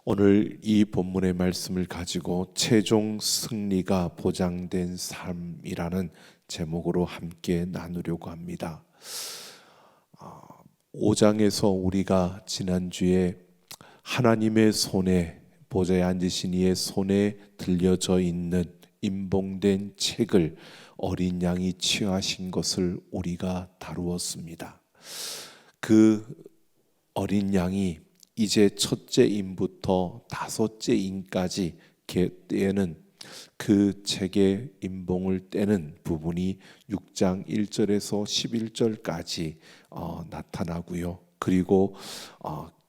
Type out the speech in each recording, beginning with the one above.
오늘 이 본문의 말씀을 가지고 최종 승리가 보장된 삶이라는 제목으로 함께 나누려고 합니다. 5장에서 우리가 지난주에 하나님의 손에, 보좌에 앉으신 이의 손에 들려져 있는 임봉된 책을 어린 양이 취하신 것을 우리가 다루었습니다. 그 어린 양이 이제 첫째 인부터 다섯째 인까지 떼는 그 책의 임봉을 떼는 부분이 6장 1절에서 11절까지 나타나고요. 그리고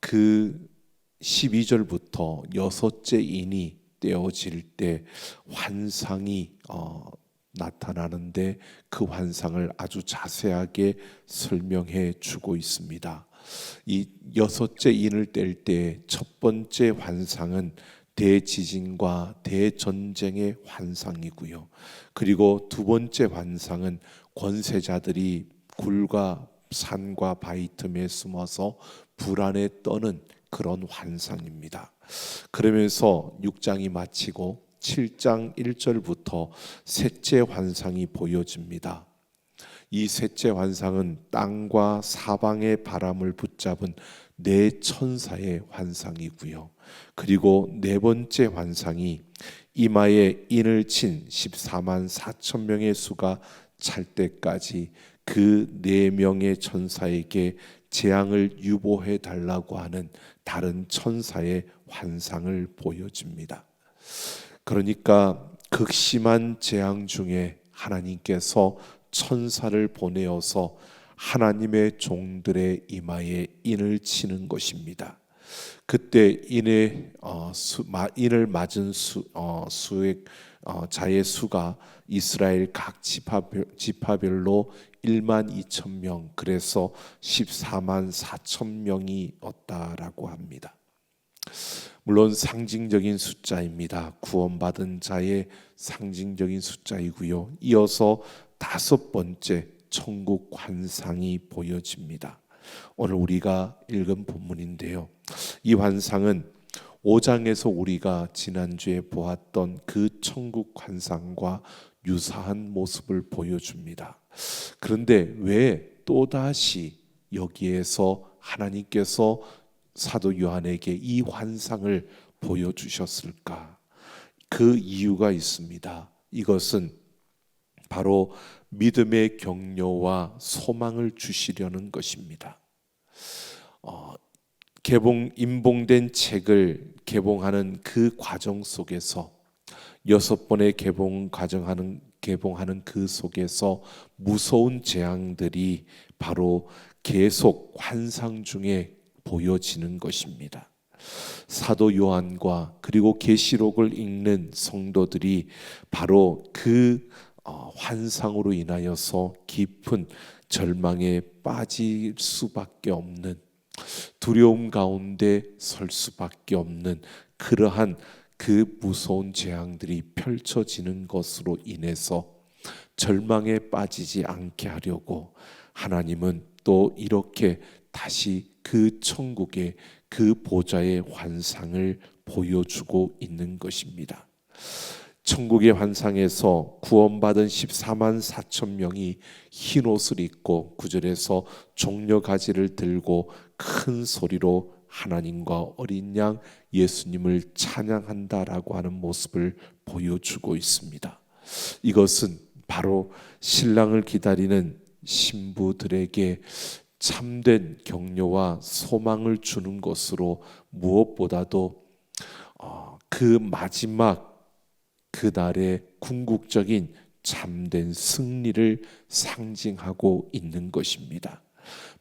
그 12절부터 여섯째 인이 떼어질 때 환상이 나타나는데 그 환상을 아주 자세하게 설명해 주고 있습니다. 이 여섯째 인을 뗄 때 첫 번째 환상은 대지진과 대전쟁의 환상이고요. 그리고 두 번째 환상은 권세자들이 굴과 산과 바위 틈에 숨어서 불안에 떠는 그런 환상입니다. 그러면서 6장이 마치고 7장 1절부터 셋째 환상이 보여집니다. 이 셋째 환상은 땅과 사방의 바람을 붙잡은 네 천사의 환상이고요. 그리고 네 번째 환상이 이마에 인을 친 14만 4천 명의 수가 찰 때까지 그 네 명의 천사에게 재앙을 유보해 달라고 하는 다른 천사의 환상을 보여줍니다. 그러니까 극심한 재앙 중에 하나님께서 천사를 보내어서 하나님의 종들의 이마에 인을 치는 것입니다. 그때 인을 맞은 자의 수가 이스라엘 각 지파별로 1만 2천 명, 그래서 14만 4천 명이었다라고 합니다. 물론 상징적인 숫자입니다. 구원받은 자의 상징적인 숫자이고요. 이어서 다섯 번째 천국 환상이 보여집니다. 오늘 우리가 읽은 본문인데요. 이 환상은 5장에서 우리가 지난주에 보았던 그 천국 환상과 유사한 모습을 보여줍니다. 그런데 왜 또다시 여기에서 하나님께서 사도 요한에게 이 환상을 보여주셨을까? 그 이유가 있습니다. 이것은 바로 믿음의 격려와 소망을 주시려는 것입니다. 임봉된 책을 개봉하는 그 과정 속에서 6번의 개봉하는 그 속에서 무서운 재앙들이 바로 계속 환상 중에 보여지는 것입니다. 사도 요한과 그리고 계시록을 읽는 성도들이 바로 그 환상으로 인하여서 깊은 절망에 빠질 수밖에 없는, 두려움 가운데 설 수밖에 없는 그러한 그 무서운 재앙들이 펼쳐지는 것으로 인해서 절망에 빠지지 않게 하려고 하나님은 또 이렇게 다시 그 천국의 그 보좌의 환상을 보여주고 있는 것입니다. 천국의 환상에서 구원받은 14만 4천 명이 흰 옷을 입고 9절에서 종려가지를 들고 큰 소리로 하나님과 어린 양 예수님을 찬양한다라고 하는 모습을 보여주고 있습니다. 이것은 바로 신랑을 기다리는 신부들에게 참된 격려와 소망을 주는 것으로 무엇보다도 그 마지막 그날의 궁극적인 참된 승리를 상징하고 있는 것입니다.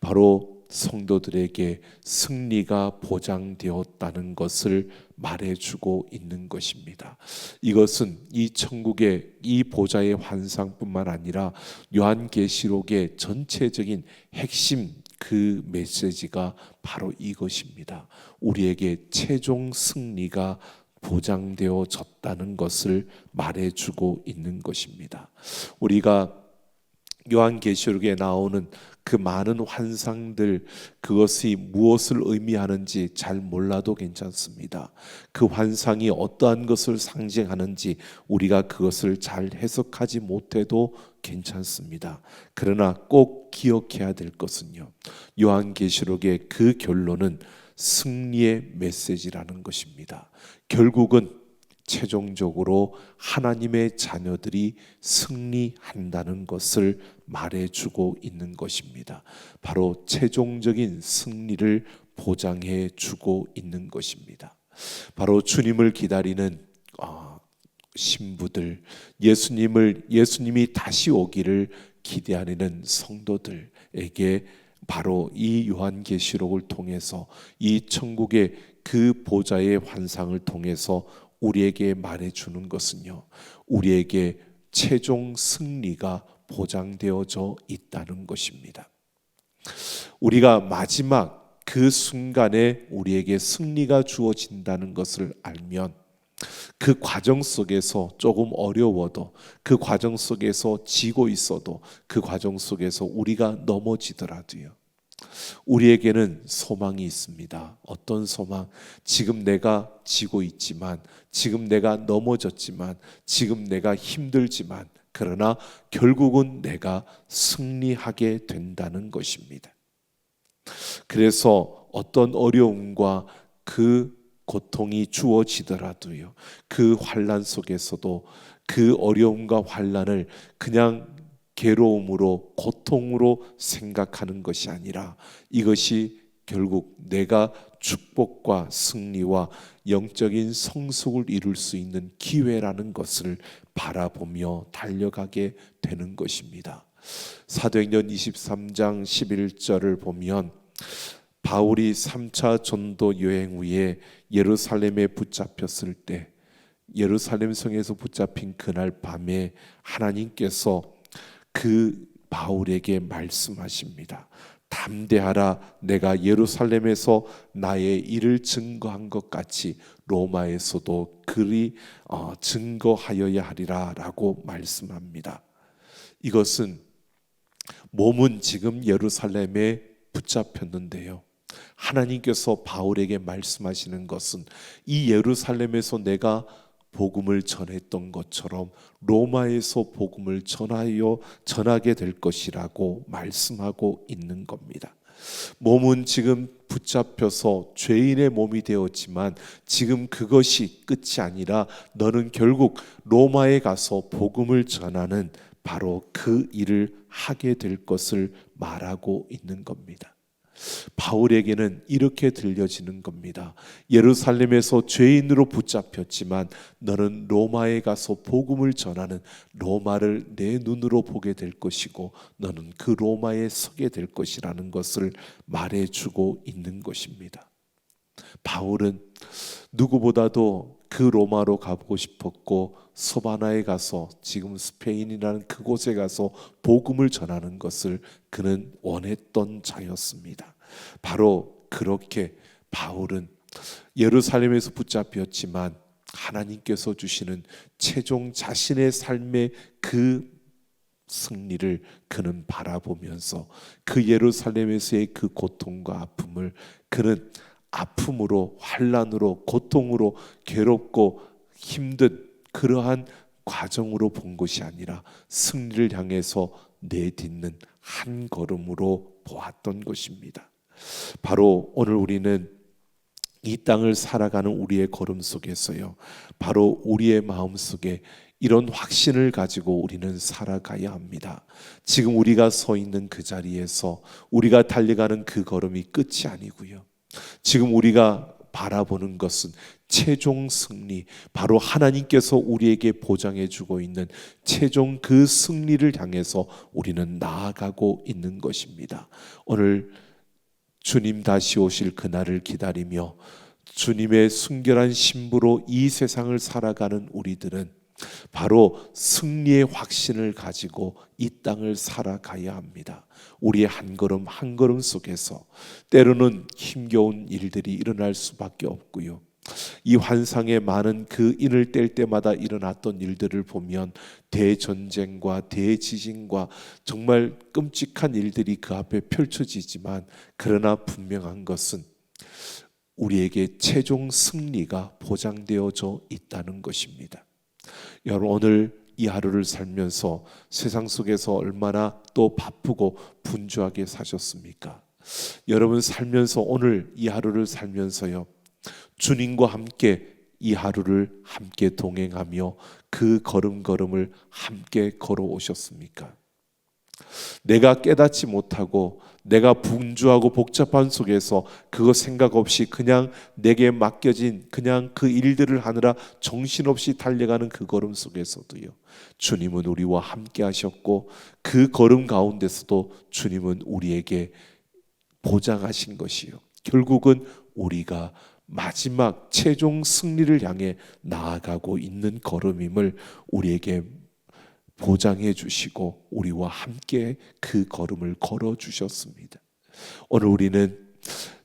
바로 성도들에게 승리가 보장되었다는 것을 말해주고 있는 것입니다. 이것은 이 천국의 이 보좌의 환상뿐만 아니라 요한계시록의 전체적인 핵심 그 메시지가 바로 이것입니다. 우리에게 최종 승리가 보장되어졌다는 것을 말해주고 있는 것입니다. 우리가 요한계시록에 나오는 그 많은 환상들, 그것이 무엇을 의미하는지 잘 몰라도 괜찮습니다. 그 환상이 어떠한 것을 상징하는지 우리가 그것을 잘 해석하지 못해도 괜찮습니다. 그러나 꼭 기억해야 될 것은요, 요한계시록의 그 결론은 승리의 메시지라는 것입니다. 결국은 최종적으로 하나님의 자녀들이 승리한다는 것을 말해주고 있는 것입니다. 바로 최종적인 승리를 보장해주고 있는 것입니다. 바로 주님을 기다리는 신부들, 예수님이 다시 오기를 기대하는 성도들에게 바로 이 요한계시록을 통해서, 이 천국의 그 보좌의 환상을 통해서 우리에게 말해주는 것은요, 우리에게 최종 승리가 보장되어져 있다는 것입니다. 우리가 마지막 그 순간에 우리에게 승리가 주어진다는 것을 알면 그 과정 속에서 조금 어려워도, 그 과정 속에서 지고 있어도, 그 과정 속에서 우리가 넘어지더라도요, 우리에게는 소망이 있습니다. 어떤 소망? 지금 내가 지고 있지만, 지금 내가 넘어졌지만, 지금 내가 힘들지만, 그러나 결국은 내가 승리하게 된다는 것입니다. 그래서 어떤 어려움과 그 고통이 주어지더라도요, 그 환난 속에서도 그 어려움과 환난을 그냥 괴로움으로, 고통으로 생각하는 것이 아니라 이것이 결국 내가 축복과 승리와 영적인 성숙을 이룰 수 있는 기회라는 것을 바라보며 달려가게 되는 것입니다. 사도행전 23장 11절을 보면 바울이 3차 전도 여행 후에 예루살렘에 붙잡혔을 때, 예루살렘 성에서 붙잡힌 그날 밤에 하나님께서 그 바울에게 말씀하십니다. 담대하라, 내가 예루살렘에서 나의 일을 증거한 것 같이 로마에서도 그리 증거하여야 하리라 라고 말씀합니다. 이것은 몸은 지금 예루살렘에 붙잡혔는데요, 하나님께서 바울에게 말씀하시는 것은 이 예루살렘에서 내가 복음을 전했던 것처럼 로마에서 복음을 전하게 될 것이라고 말씀하고 있는 겁니다. 몸은 지금 붙잡혀서 죄인의 몸이 되었지만 지금 그것이 끝이 아니라 너는 결국 로마에 가서 복음을 전하는 바로 그 일을 하게 될 것을 말하고 있는 겁니다. 바울에게는 이렇게 들려지는 겁니다. 예루살렘에서 죄인으로 붙잡혔지만 너는 로마에 가서 복음을 전하는, 로마를 내 눈으로 보게 될 것이고 너는 그 로마에 서게 될 것이라는 것을 말해주고 있는 것입니다. 바울은 누구보다도 그 로마로 가보고 싶었고 소바나에 가서, 지금 스페인이라는 그곳에 가서 복음을 전하는 것을 그는 원했던 자였습니다. 바로 그렇게 바울은 예루살렘에서 붙잡혔지만 하나님께서 주시는 최종 자신의 삶의 그 승리를 그는 바라보면서 그 예루살렘에서의 그 고통과 아픔을 그는 아픔으로, 환난으로, 고통으로, 괴롭고 힘든 그러한 과정으로 본 것이 아니라 승리를 향해서 내딛는 한 걸음으로 보았던 것입니다. 바로 오늘 우리는 이 땅을 살아가는 우리의 걸음 속에서요, 바로 우리의 마음 속에 이런 확신을 가지고 우리는 살아가야 합니다. 지금 우리가 서 있는 그 자리에서 우리가 달려가는 그 걸음이 끝이 아니고요, 지금 우리가 바라보는 것은 최종 승리, 바로 하나님께서 우리에게 보장해 주고 있는 최종 그 승리를 향해서 우리는 나아가고 있는 것입니다. 오늘 주님 다시 오실 그날을 기다리며 주님의 순결한 신부로 이 세상을 살아가는 우리들은 바로 승리의 확신을 가지고 이 땅을 살아가야 합니다. 우리의 한 걸음 한 걸음 속에서 때로는 힘겨운 일들이 일어날 수밖에 없고요, 이 환상의 많은 그 인을 뗄 때마다 일어났던 일들을 보면 대전쟁과 대지진과 정말 끔찍한 일들이 그 앞에 펼쳐지지만, 그러나 분명한 것은 우리에게 최종 승리가 보장되어져 있다는 것입니다. 여러분, 오늘 이 하루를 살면서 세상 속에서 얼마나 또 바쁘고 분주하게 사셨습니까? 여러분 살면서, 오늘 이 하루를 살면서요, 주님과 함께 이 하루를 함께 동행하며 그 걸음걸음을 함께 걸어오셨습니까? 내가 깨닫지 못하고 내가 분주하고 복잡한 속에서 그거 생각 없이 그냥 내게 맡겨진 그냥 그 일들을 하느라 정신없이 달려가는 그 걸음 속에서도요, 주님은 우리와 함께 하셨고, 그 걸음 가운데서도 주님은 우리에게 보장하신 것이요, 결국은 우리가 마지막 최종 승리를 향해 나아가고 있는 걸음임을 우리에게 보장해 주시고 우리와 함께 그 걸음을 걸어 주셨습니다. 오늘 우리는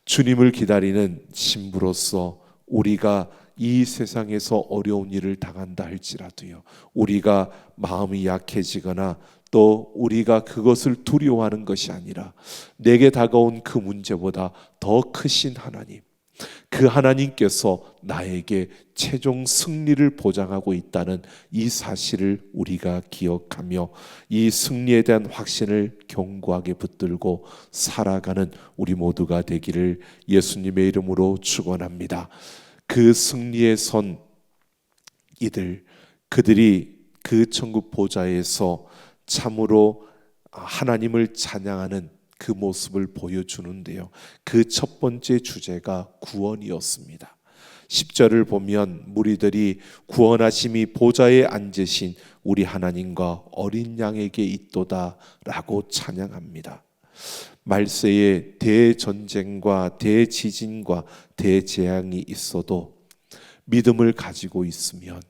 주님을 기다리는 신부로서 우리가 이 세상에서 어려운 일을 당한다 할지라도요, 우리가 마음이 약해지거나 또 우리가 그것을 두려워하는 것이 아니라 내게 다가온 그 문제보다 더 크신 하나님, 그 하나님께서 나에게 최종 승리를 보장하고 있다는 이 사실을 우리가 기억하며 이 승리에 대한 확신을 견고하게 붙들고 살아가는 우리 모두가 되기를 예수님의 이름으로 축원합니다. 그 승리에 선 이들, 그들이 그 천국 보좌에서 참으로 하나님을 찬양하는 그 모습을 보여주는데요, 그 첫 번째 주제가 구원이었습니다. 10절을 보면 무리들이 구원하심이 보좌에 앉으신 우리 하나님과 어린 양에게 있도다 라고 찬양합니다. 말세에 대전쟁과 대지진과 대재앙이 있어도 믿음을 가지고 있으면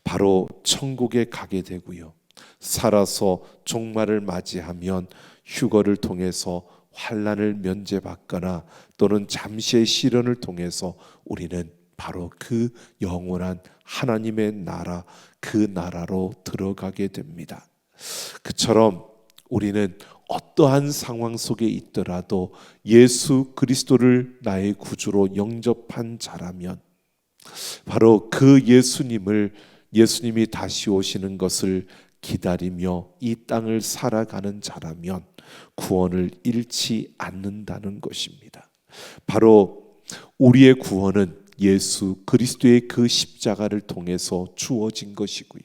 바로 천국에 가게 되고요, 살아서 종말을 맞이하면 휴거를 통해서 환난을 면제받거나 또는 잠시의 시련을 통해서 우리는 바로 그 영원한 하나님의 나라, 그 나라로 들어가게 됩니다. 그처럼 우리는 어떠한 상황 속에 있더라도 예수 그리스도를 나의 구주로 영접한 자라면, 바로 그 예수님이 다시 오시는 것을 기다리며 이 땅을 살아가는 자라면 구원을 잃지 않는다는 것입니다. 바로 우리의 구원은 예수 그리스도의 그 십자가를 통해서 주어진 것이고요,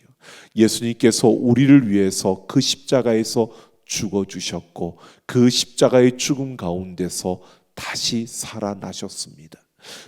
예수님께서 우리를 위해서 그 십자가에서 죽어주셨고 그 십자가의 죽음 가운데서 다시 살아나셨습니다.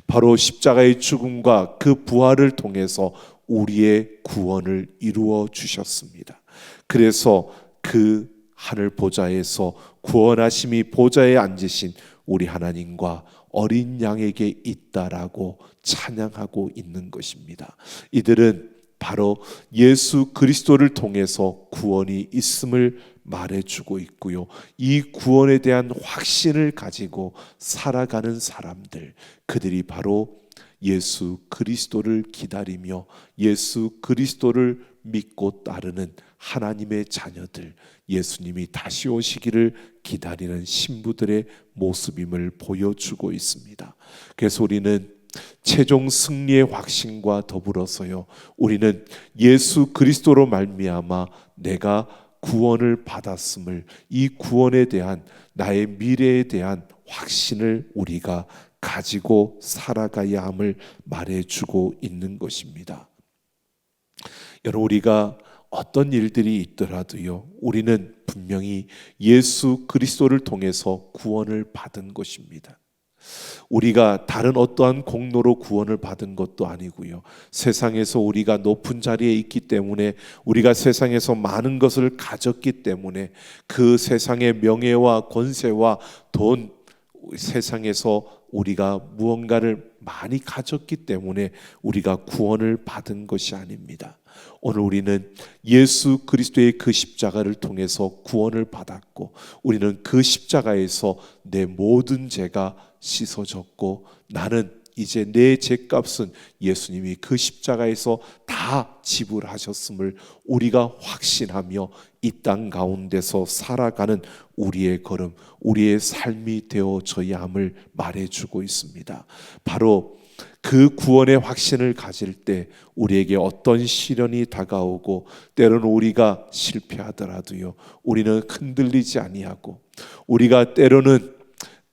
바로 십자가의 죽음과 그 부활을 통해서 우리의 구원을 이루어 주셨습니다. 그래서 그 하늘 보좌에서 구원하심이 보좌에 앉으신 우리 하나님과 어린 양에게 있다라고 찬양하고 있는 것입니다. 이들은 바로 예수 그리스도를 통해서 구원이 있음을 말해주고 있고요, 이 구원에 대한 확신을 가지고 살아가는 사람들, 그들이 바로 예수 그리스도를 기다리며 예수 그리스도를 믿고 따르는 하나님의 자녀들, 예수님이 다시 오시기를 기다리는 신부들의 모습임을 보여주고 있습니다. 그래서 우리는 최종 승리의 확신과 더불어서요, 우리는 예수 그리스도로 말미암아 내가 구원을 받았음을, 이 구원에 대한 나의 미래에 대한 확신을 우리가 가지고 살아가야 함을 말해주고 있는 것입니다. 여러분, 우리가 어떤 일들이 있더라도요, 우리는 분명히 예수 그리스도를 통해서 구원을 받은 것입니다. 우리가 다른 어떠한 공로로 구원을 받은 것도 아니고요, 세상에서 우리가 높은 자리에 있기 때문에, 우리가 세상에서 많은 것을 가졌기 때문에, 그 세상의 명예와 권세와 돈, 세상에서 우리가 무언가를 많이 가졌기 때문에 우리가 구원을 받은 것이 아닙니다. 오늘 우리는 예수 그리스도의 그 십자가를 통해서 구원을 받았고, 우리는 그 십자가에서 내 모든 죄가 씻어졌고, 나는 이제 내 죄값은 예수님이 그 십자가에서 다 지불하셨음을 우리가 확신하며 이 땅 가운데서 살아가는 우리의 걸음, 우리의 삶이 되어져야 함을 말해주고 있습니다. 바로 그 구원의 확신을 가질 때 우리에게 어떤 시련이 다가오고 때로는 우리가 실패하더라도요, 우리는 흔들리지 아니하고, 우리가 때로는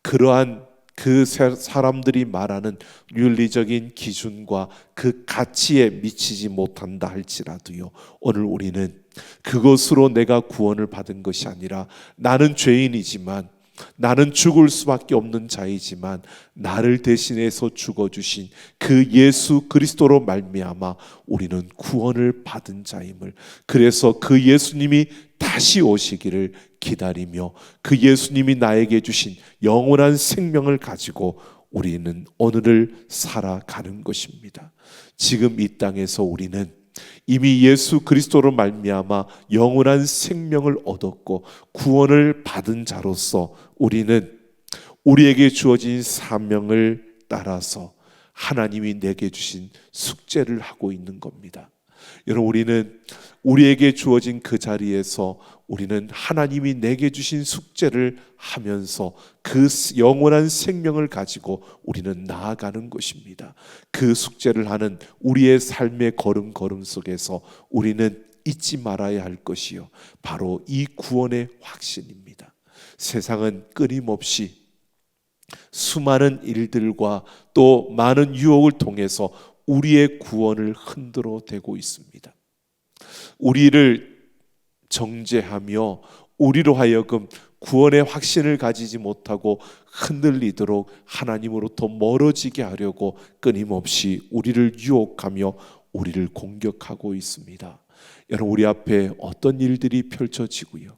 그러한 그 사람들이 말하는 윤리적인 기준과 그 가치에 미치지 못한다 할지라도요, 오늘 우리는 그것으로 내가 구원을 받은 것이 아니라 나는 죄인이지만, 나는 죽을 수밖에 없는 자이지만 나를 대신해서 죽어주신 그 예수 그리스도로 말미암아 우리는 구원을 받은 자임을, 그래서 그 예수님이 다시 오시기를 기다리며 그 예수님이 나에게 주신 영원한 생명을 가지고 우리는 오늘을 살아가는 것입니다. 지금 이 땅에서 우리는 이미 예수 그리스도로 말미암아 영원한 생명을 얻었고 구원을 받은 자로서 우리는 우리에게 주어진 사명을 따라서 하나님이 내게 주신 숙제를 하고 있는 겁니다. 여러분, 우리는 우리에게 주어진 그 자리에서 우리는 하나님이 내게 주신 숙제를 하면서 그 영원한 생명을 가지고 우리는 나아가는 것입니다. 그 숙제를 하는 우리의 삶의 걸음걸음 속에서 우리는 잊지 말아야 할 것이요, 바로 이 구원의 확신입니다. 세상은 끊임없이 수많은 일들과 또 많은 유혹을 통해서 우리의 구원을 흔들어 대고 있습니다. 우리를 정죄하며 우리로 하여금 구원의 확신을 가지지 못하고 흔들리도록 하나님으로부터 멀어지게 하려고 끊임없이 우리를 유혹하며 우리를 공격하고 있습니다. 여러분, 우리 앞에 어떤 일들이 펼쳐지고요,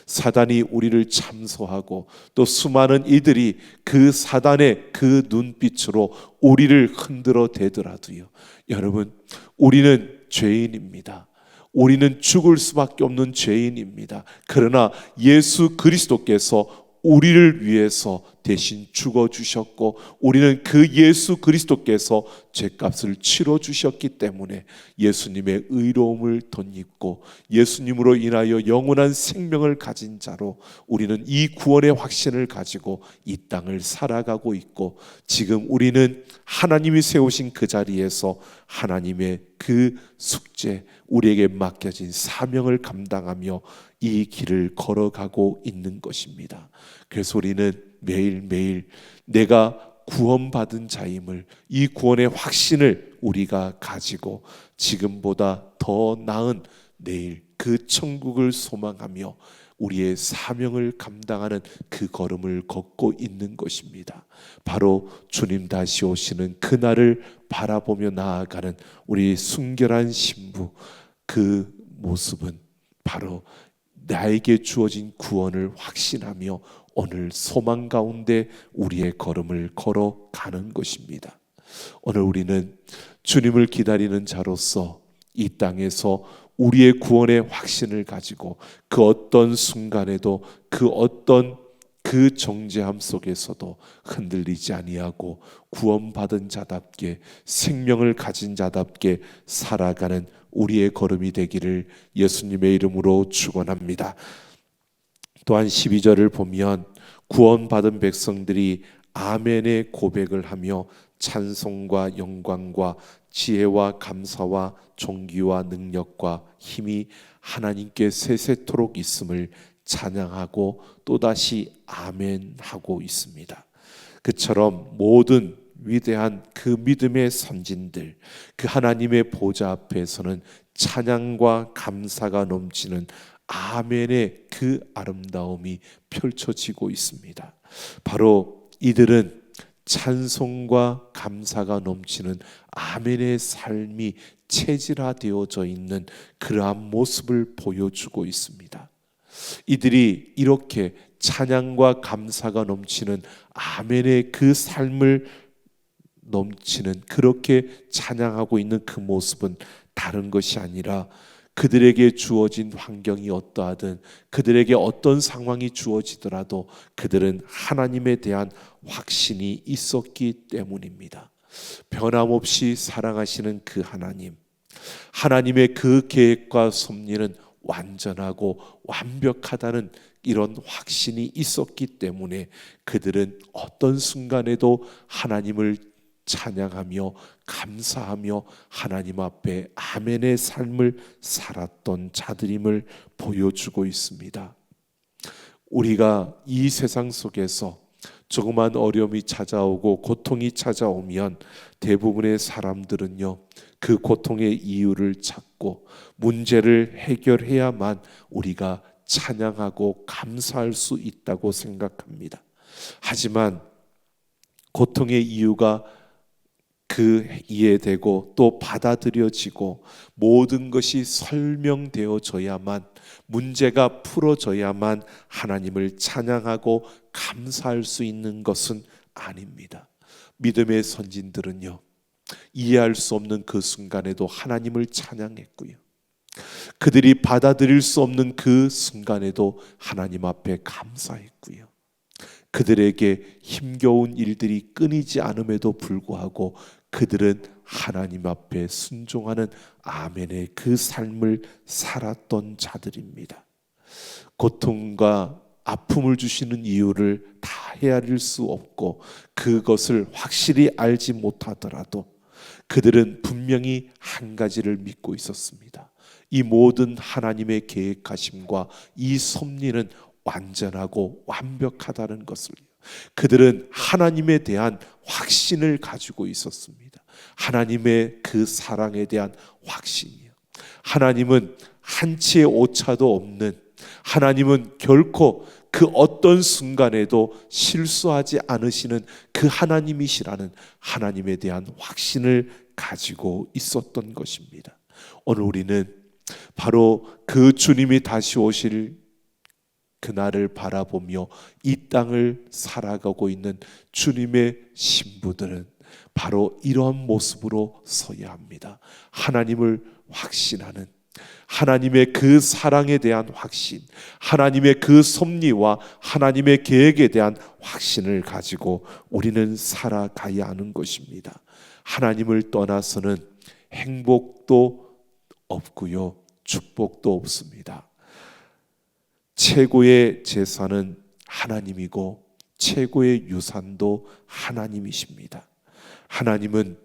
사단이 우리를 참소하고 또 수많은 이들이 그 사단의 그 눈빛으로 우리를 흔들어 대더라도요, 여러분, 우리는 죄인입니다. 우리는 죽을 수밖에 없는 죄인입니다. 그러나 예수 그리스도께서 우리를 위해서 대신 죽어주셨고, 우리는 그 예수 그리스도께서 죄값을 치러주셨기 때문에 예수님의 의로움을 덧입고 예수님으로 인하여 영원한 생명을 가진 자로 우리는 이 구원의 확신을 가지고 이 땅을 살아가고 있고, 지금 우리는 하나님이 세우신 그 자리에서 하나님의 그 숙제, 우리에게 맡겨진 사명을 감당하며 이 길을 걸어가고 있는 것입니다. 그래서 우리는 매일매일 내가 구원받은 자임을, 이 구원의 확신을 우리가 가지고 지금보다 더 나은 내일 그 천국을 소망하며 우리의 사명을 감당하는 그 걸음을 걷고 있는 것입니다. 바로 주님 다시 오시는 그날을 바라보며 나아가는 우리 순결한 신부, 그 모습은 바로 나에게 주어진 구원을 확신하며 오늘 소망 가운데 우리의 걸음을 걸어가는 것입니다. 오늘 우리는 주님을 기다리는 자로서 이 땅에서 우리의 구원의 확신을 가지고 그 어떤 순간에도 그 어떤 그 정죄함 속에서도 흔들리지 아니하고 구원받은 자답게, 생명을 가진 자답게 살아가는 우리의 걸음이 되기를 예수님의 이름으로 축원합니다. 또한 12절을 보면 구원받은 백성들이 아멘의 고백을 하며 찬송과 영광과 지혜와 감사와 존귀와 능력과 힘이 하나님께 세세토록 있음을 찬양하고 또다시 아멘하고 있습니다. 그처럼 모든 위대한 그 믿음의 선진들, 그 하나님의 보좌 앞에서는 찬양과 감사가 넘치는 아멘의 그 아름다움이 펼쳐지고 있습니다. 바로 이들은 찬송과 감사가 넘치는 아멘의 삶이 체질화되어져 있는 그러한 모습을 보여주고 있습니다. 이들이 이렇게 찬양과 감사가 넘치는 아멘의 그 삶을 넘치는, 그렇게 찬양하고 있는 그 모습은 다른 것이 아니라 그들에게 주어진 환경이 어떠하든, 그들에게 어떤 상황이 주어지더라도 그들은 하나님에 대한 확신이 있었기 때문입니다. 변함없이 사랑하시는 그 하나님, 하나님의 그 계획과 섭리는 완전하고 완벽하다는 이런 확신이 있었기 때문에 그들은 어떤 순간에도 하나님을 찬양하며 감사하며 하나님 앞에 아멘의 삶을 살았던 자들임을 보여주고 있습니다. 우리가 이 세상 속에서 조그만 어려움이 찾아오고 고통이 찾아오면 대부분의 사람들은요, 그 고통의 이유를 찾고 문제를 해결해야만 우리가 찬양하고 감사할 수 있다고 생각합니다. 하지만 고통의 이유가 이해되고 또 받아들여지고 모든 것이 설명되어져야만, 문제가 풀어져야만 하나님을 찬양하고 감사할 수 있는 것은 아닙니다. 믿음의 선진들은요, 이해할 수 없는 그 순간에도 하나님을 찬양했고요, 그들이 받아들일 수 없는 그 순간에도 하나님 앞에 감사했고요, 그들에게 힘겨운 일들이 끊이지 않음에도 불구하고 그들은 하나님 앞에 순종하는 아멘의 그 삶을 살았던 자들입니다. 고통과 아픔을 주시는 이유를 다 헤아릴 수 없고 그것을 확실히 알지 못하더라도 그들은 분명히 한 가지를 믿고 있었습니다. 이 모든 하나님의 계획하심과 이 섭리는 완전하고 완벽하다는 것을 그들은 하나님에 대한 확신을 가지고 있었습니다. 하나님의 그 사랑에 대한 확신이요. 하나님은 한치의 오차도 없는, 하나님은 결코 그 어떤 순간에도 실수하지 않으시는 그 하나님이시라는 하나님에 대한 확신을 가지고 있었던 것입니다. 오늘 우리는 바로 그 주님이 다시 오실 그날을 바라보며 이 땅을 살아가고 있는 주님의 신부들은 바로 이런 모습으로 서야 합니다. 하나님을 확신하는, 하나님의 그 사랑에 대한 확신, 하나님의 그 섭리와 하나님의 계획에 대한 확신을 가지고 우리는 살아가야 하는 것입니다. 하나님을 떠나서는 행복도 없고요, 축복도 없습니다. 최고의 재산은 하나님이고 최고의 유산도 하나님이십니다. 하나님은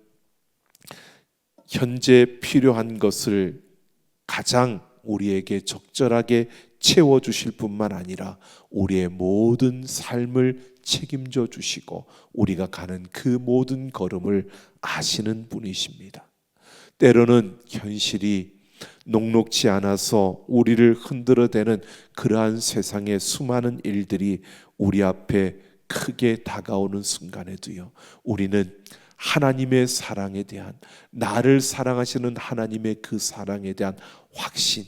현재 필요한 것을 가장 우리에게 적절하게 채워주실 뿐만 아니라 우리의 모든 삶을 책임져 주시고 우리가 가는 그 모든 걸음을 아시는 분이십니다. 때로는 현실이 녹록지 않아서 우리를 흔들어대는 그러한 세상의 수많은 일들이 우리 앞에 크게 다가오는 순간에도요, 우리는 하나님의 사랑에 대한, 나를 사랑하시는 하나님의 그 사랑에 대한 확신,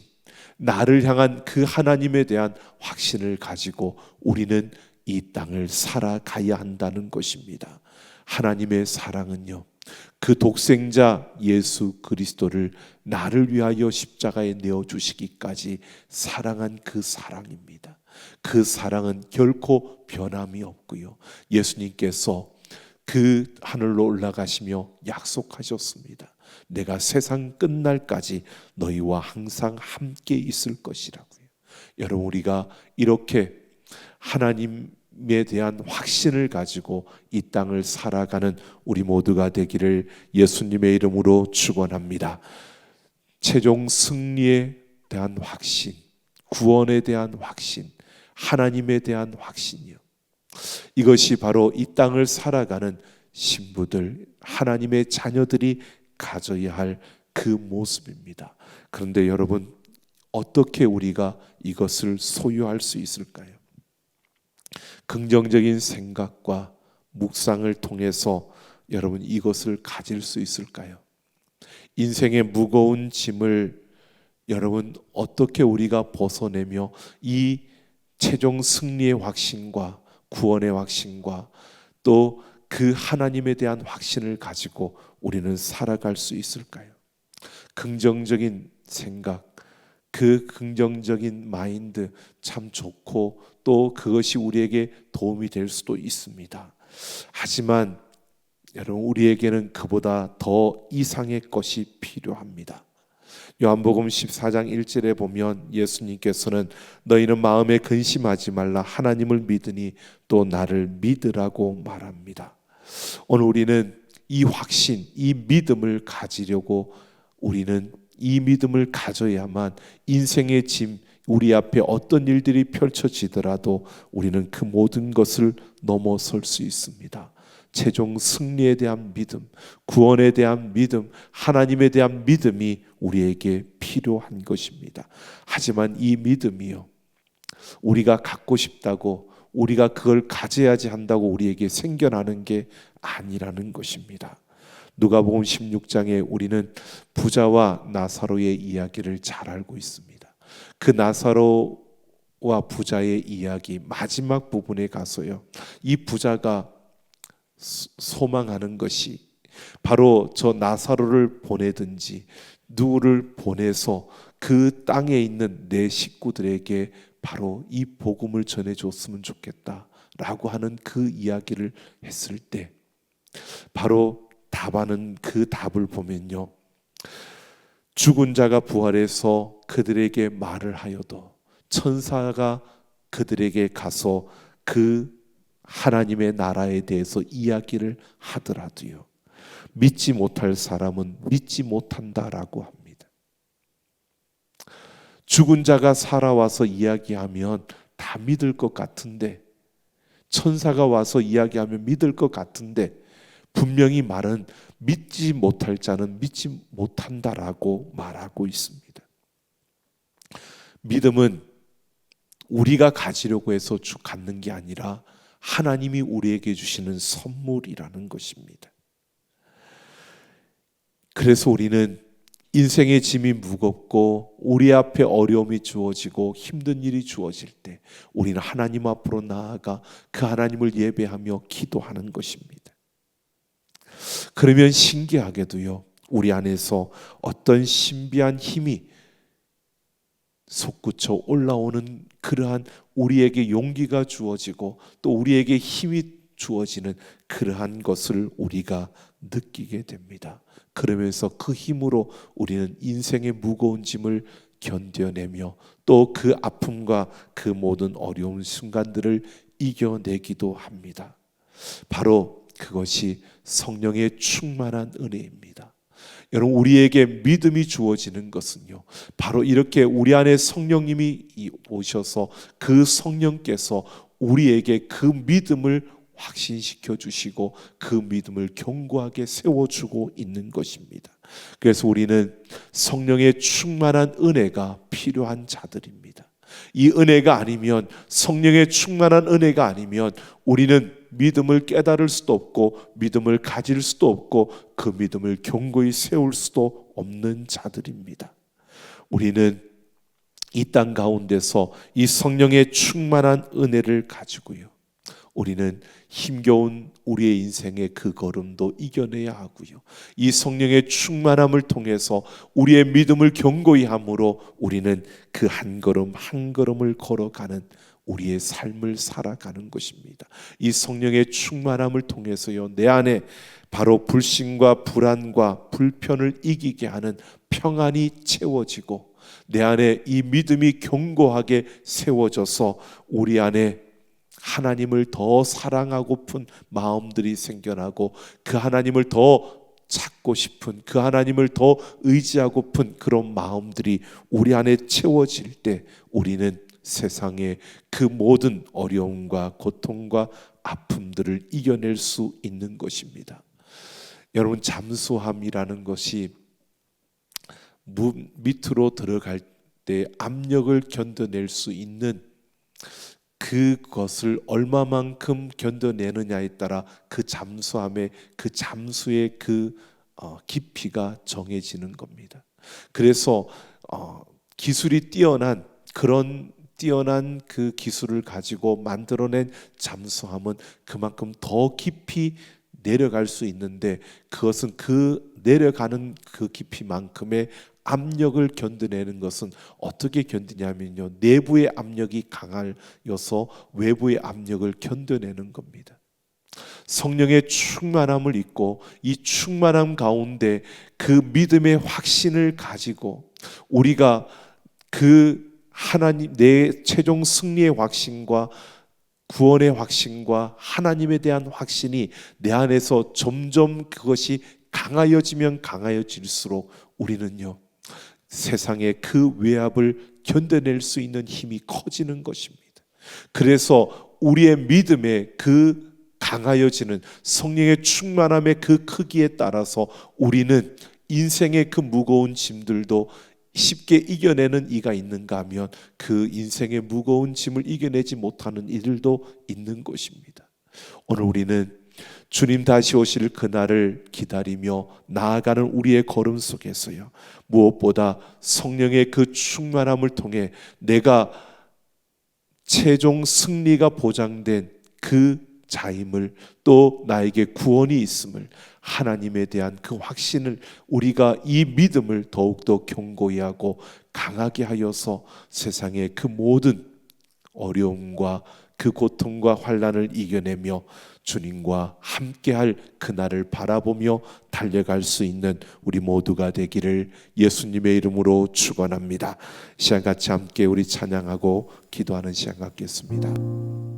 나를 향한 그 하나님에 대한 확신을 가지고 우리는 이 땅을 살아가야 한다는 것입니다. 하나님의 사랑은요, 그 독생자 예수 그리스도를 나를 위하여 십자가에 내어주시기까지 사랑한 그 사랑입니다. 그 사랑은 결코 변함이 없고요, 예수님께서 그 하늘로 올라가시며 약속하셨습니다. 내가 세상 끝날까지 너희와 항상 함께 있을 것이라고요. 여러분, 우리가 이렇게 하나님에 대한 확신을 가지고 이 땅을 살아가는 우리 모두가 되기를 예수님의 이름으로 축원합니다. 최종 승리에 대한 확신, 구원에 대한 확신, 하나님에 대한 확신이요, 이것이 바로 이 땅을 살아가는 신부들, 하나님의 자녀들이 가져야 할 그 모습입니다. 그런데 여러분, 어떻게 우리가 이것을 소유할 수 있을까요? 긍정적인 생각과 묵상을 통해서 여러분 이것을 가질 수 있을까요? 인생의 무거운 짐을 여러분 어떻게 우리가 벗어내며 이 최종 승리의 확신과 구원의 확신과 또 그 하나님에 대한 확신을 가지고 우리는 살아갈 수 있을까요? 긍정적인 생각, 그 긍정적인 마인드 참 좋고 또 그것이 우리에게 도움이 될 수도 있습니다. 하지만 여러분, 우리에게는 그보다 더 이상의 것이 필요합니다. 요한복음 14장 1절에 보면 예수님께서는 너희는 마음에 근심하지 말라, 하나님을 믿으니 또 나를 믿으라고 말합니다. 오늘 우리는 이 확신, 이 믿음을 가지려고, 우리는 이 믿음을 가져야만 인생의 짐, 우리 앞에 어떤 일들이 펼쳐지더라도 우리는 그 모든 것을 넘어설 수 있습니다. 최종 승리에 대한 믿음, 구원에 대한 믿음, 하나님에 대한 믿음이 우리에게 필요한 것입니다. 하지만 이 믿음이요, 우리가 갖고 싶다고, 우리가 그걸 가져야지 한다고 우리에게 생겨나는 게 아니라는 것입니다. 누가복음 16장에 우리는 부자와 나사로의 이야기를 잘 알고 있습니다. 그 나사로와 부자의 이야기 마지막 부분에 가서요, 이 부자가 소망하는 것이 바로 저 나사로를 보내든지 누구를 보내서 그 땅에 있는 내 식구들에게 바로 이 복음을 전해줬으면 좋겠다라고 하는 그 이야기를 했을 때, 바로 답하는 그 답을 보면요, 죽은 자가 부활해서 그들에게 말을 하여도, 천사가 그들에게 가서 그 하나님의 나라에 대해서 이야기를 하더라도요, 믿지 못할 사람은 믿지 못한다라고 합니다. 죽은 자가 살아와서 이야기하면 다 믿을 것 같은데, 천사가 와서 이야기하면 믿을 것 같은데, 분명히 말은 믿지 못할 자는 믿지 못한다라고 말하고 있습니다. 믿음은 우리가 가지려고 해서 갖는 게 아니라 하나님이 우리에게 주시는 선물이라는 것입니다. 그래서 우리는 인생의 짐이 무겁고 우리 앞에 어려움이 주어지고 힘든 일이 주어질 때 우리는 하나님 앞으로 나아가 그 하나님을 예배하며 기도하는 것입니다. 그러면 신기하게도요, 우리 안에서 어떤 신비한 힘이 솟구쳐 올라오는, 그러한 우리에게 용기가 주어지고 또 우리에게 힘이 주어지는 그러한 것을 우리가 느끼게 됩니다. 그러면서 그 힘으로 우리는 인생의 무거운 짐을 견뎌내며 또 그 아픔과 그 모든 어려운 순간들을 이겨내기도 합니다. 바로 그것이 성령의 충만한 은혜입니다. 여러분, 우리에게 믿음이 주어지는 것은요, 바로 이렇게 우리 안에 성령님이 오셔서 그 성령께서 우리에게 그 믿음을 확신시켜 주시고 그 믿음을 견고하게 세워주고 있는 것입니다. 그래서 우리는 성령의 충만한 은혜가 필요한 자들입니다. 이 은혜가 아니면, 성령의 충만한 은혜가 아니면 우리는 믿음을 깨달을 수도 없고 믿음을 가질 수도 없고 그 믿음을 견고히 세울 수도 없는 자들입니다. 우리는 이 땅 가운데서 이 성령의 충만한 은혜를 가지고요, 우리는 힘겨운 우리의 인생의 그 걸음도 이겨내야 하고요, 이 성령의 충만함을 통해서 우리의 믿음을 견고히 함으로 우리는 그 한 걸음 한 걸음을 걸어가는 우리의 삶을 살아가는 것입니다. 이 성령의 충만함을 통해서요, 내 안에 바로 불신과 불안과 불편을 이기게 하는 평안이 채워지고 내 안에 이 믿음이 견고하게 세워져서 우리 안에 하나님을 더 사랑하고픈 마음들이 생겨나고 그 하나님을 더 찾고 싶은, 그 하나님을 더 의지하고픈 그런 마음들이 우리 안에 채워질 때 우리는 세상의 그 모든 어려움과 고통과 아픔들을 이겨낼 수 있는 것입니다. 여러분, 잠수함이라는 것이 물 밑으로 들어갈 때 압력을 견뎌낼 수 있는, 그것을 얼마만큼 견뎌내느냐에 따라 그 잠수함의 그 잠수의 그 깊이가 정해지는 겁니다. 그래서 기술이 뛰어난 그 기술을 가지고 만들어낸 잠수함은 그만큼 더 깊이 내려갈 수 있는데, 그것은 그 내려가는 그 깊이만큼의 압력을 견뎌내는 것은 어떻게 견디냐면요, 내부의 압력이 강하여서 외부의 압력을 견뎌내는 겁니다. 성령의 충만함을 입고 이 충만함 가운데 그 믿음의 확신을 가지고 우리가 그 하나님, 내 최종 승리의 확신과 구원의 확신과 하나님에 대한 확신이 내 안에서 점점 그것이 강하여지면 강하여질수록 우리는요, 세상의 그 외압을 견뎌낼 수 있는 힘이 커지는 것입니다. 그래서 우리의 믿음의 그 강하여지는 성령의 충만함의 그 크기에 따라서 우리는 인생의 그 무거운 짐들도 쉽게 이겨내는 이가 있는가 하면 그 인생의 무거운 짐을 이겨내지 못하는 이들도 있는 것입니다. 오늘 우리는 주님 다시 오실 그날을 기다리며 나아가는 우리의 걸음 속에서요, 무엇보다 성령의 그 충만함을 통해 내가 최종 승리가 보장된 그 자임을, 또 나에게 구원이 있음을, 하나님에 대한 그 확신을, 우리가 이 믿음을 더욱더 견고히 하고 강하게 하여서 세상의 그 모든 어려움과 그 고통과 환난을 이겨내며 주님과 함께할 그날을 바라보며 달려갈 수 있는 우리 모두가 되기를 예수님의 이름으로 축원합니다. 시간 같이 함께 우리 찬양하고 기도하는 시간 갖겠습니다.